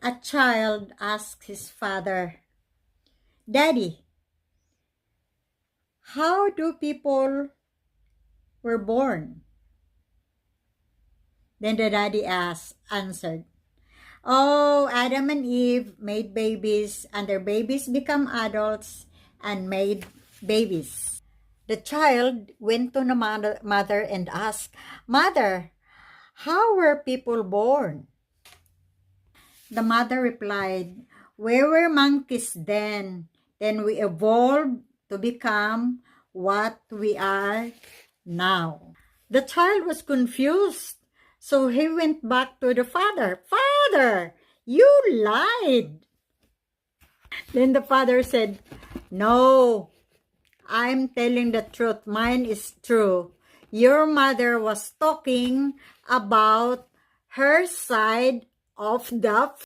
A child asked his father, "Daddy, how do people were born?" Then the daddy answered, "Oh, Adam and Eve made babies, and their babies become adults and made babies." The child went to the mother and asked, "Mother, how were people born?" The mother replied, "We were monkeys then. Then we evolved to become what we are now." The child was confused, so he went back to the father. "Father, you lied." Then the father said, "No, I'm telling the truth. Mine is true. Your mother was talking about her side of the